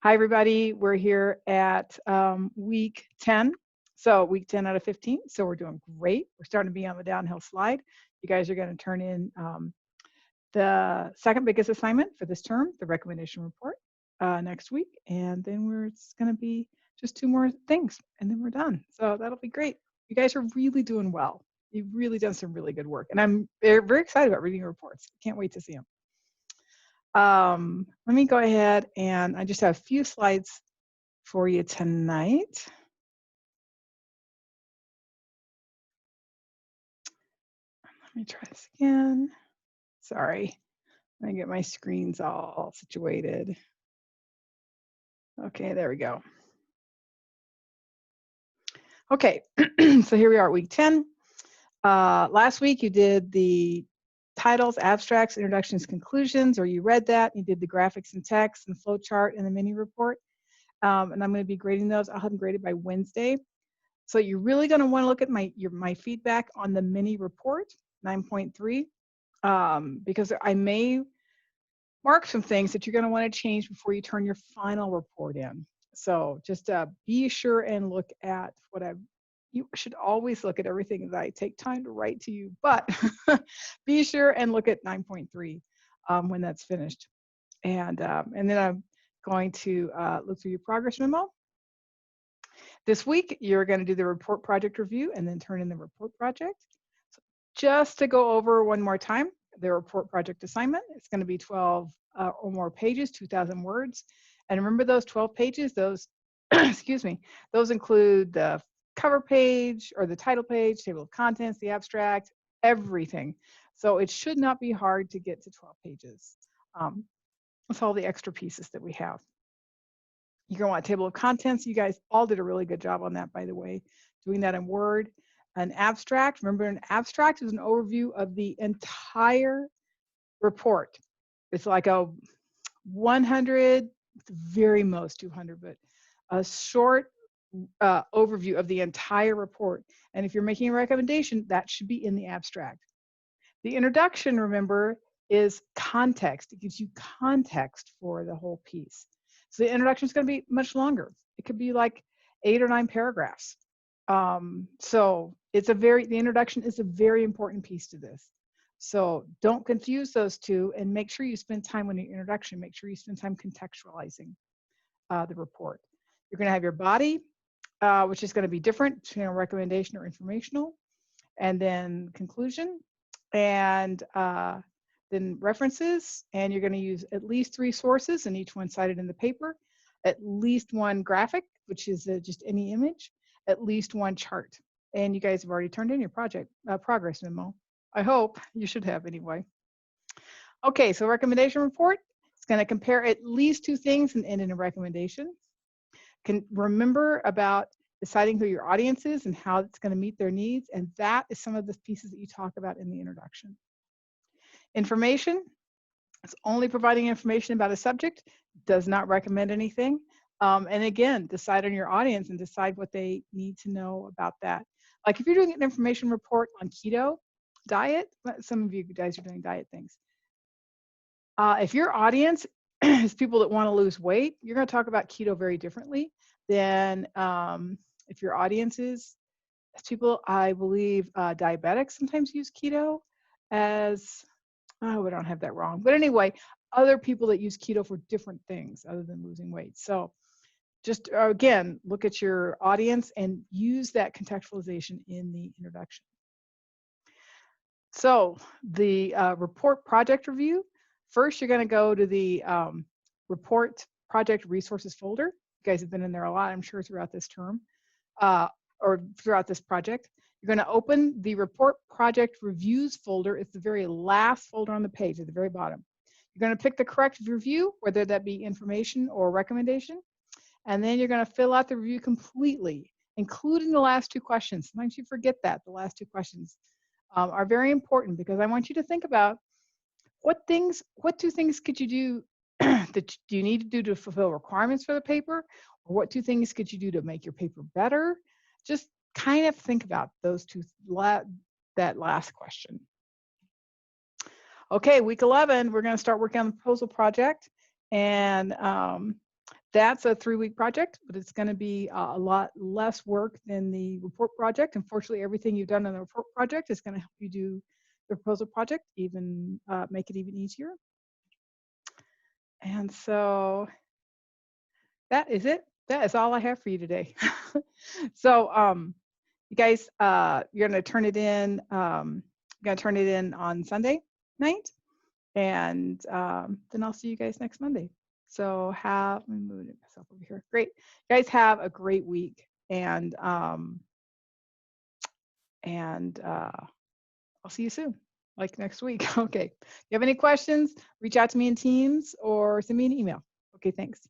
Hi, everybody. We're here at week 10. So week 10 out of 15. So we're doing great. We're starting to be on the downhill slide. You guys are going to turn in the second biggest assignment for this term, the recommendation report, next week. And then it's going to be just 2 more things, and then we're done. So that'll be great. You guys are really doing well. You've really done some really good work. And I'm very, very excited about reading your reports. Can't wait to see them. Let me go ahead, and I just have a few slides for you tonight. Let me try this again. Sorry, let me get my screens all situated. Okay, there we go. Okay, so here we are at week 10. Last week you did the titles, abstracts, introductions, conclusions, or you read that. You did the graphics and text and flow chart and the mini report. And I'm going to be grading those. I'll have them graded by Wednesday. So you're really going to want to look at my feedback on the mini report, 9.3, because I may mark some things that you're going to want to change before you turn your final report in. So just be sure and look at you should always look at everything that I take time to write to you, but be sure and look at 9.3 when that's finished. And then I'm going to look through your progress memo. This week, you're going to do the report project review and then turn in the report project. So just to go over one more time, the report project assignment, it's going to be 12 or more pages, 2,000 words. And remember those 12 pages, those, excuse me, those include the cover page or the title page, table of contents, the abstract, everything. So it should not be hard to get to 12 pages. That's all the extra pieces that we have. You're going to want a table of contents. You guys all did a really good job on that, by the way, doing that in Word. An abstract, remember an abstract is an overview of the entire report. It's like a 100, very most 200, but a short overview of the entire report. And if you're making a recommendation, that should be in the abstract. The introduction, remember, is context. It gives you context for the whole piece. So the introduction is going to be much longer. It could be like 8 or 9 paragraphs. So the introduction is a very important piece to this. So don't confuse those two, and make sure you spend time on the introduction. Make sure you spend time contextualizing the report. You're going to have your body, which is going to be different between a recommendation or informational, and then conclusion, and then references, and you're going to use at least 3 sources, and each one cited in the paper, at least 1 graphic, which is just any image, at least 1 chart. And you guys have already turned in your project progress memo. I hope you should have anyway. Okay, so recommendation report. It's going to compare at least 2 things and end in a recommendation. Can remember about deciding who your audience is and how it's going to meet their needs, and that is some of the pieces that you talk about in the introduction. Information, it's only providing information about a subject, does not recommend anything. And again, decide on your audience and decide what they need to know about that. Like if you're doing an information report on keto diet, some of you guys are doing diet things. If your audience is people that want to lose weight, you're going to talk about keto very differently than if your audience is people, I believe diabetics sometimes use keto as, oh, we don't have that wrong. But anyway, other people that use keto for different things other than losing weight. So just, again, look at your audience and use that contextualization in the introduction. So the report project review, first you're going to go to the report project resources folder. You guys have been in there a lot, I'm sure, throughout this term or throughout this project. You're going to open the report project reviews folder. It's the very last folder on the page at the very bottom. You're going to pick the correct review, whether that be information or recommendation. And then you're going to fill out the review completely, including the last 2 questions. Sometimes you forget that. The last 2 questions are very important, because I want you to think about what 2 things could you do that you need to do to fulfill requirements for the paper, or what 2 things could you do to make your paper better? Just kind of think about those 2, that last question. Okay, week 11, we're going to start working on the proposal project. And That's a 3-week project, but it's going to be a lot less work than the report project. Unfortunately, everything you've done on the report project is going to help you do the proposal project, even make it even easier. And so that is it. That is all I have for you today. So, you guys, you're going to turn it in. You're going to turn it in on Sunday night, and then I'll see you guys next Monday. So let me move myself over here. Great. You guys have a great week, and I'll see you soon, like next week. Okay. If you have any questions, reach out to me in Teams or send me an email. Okay, thanks.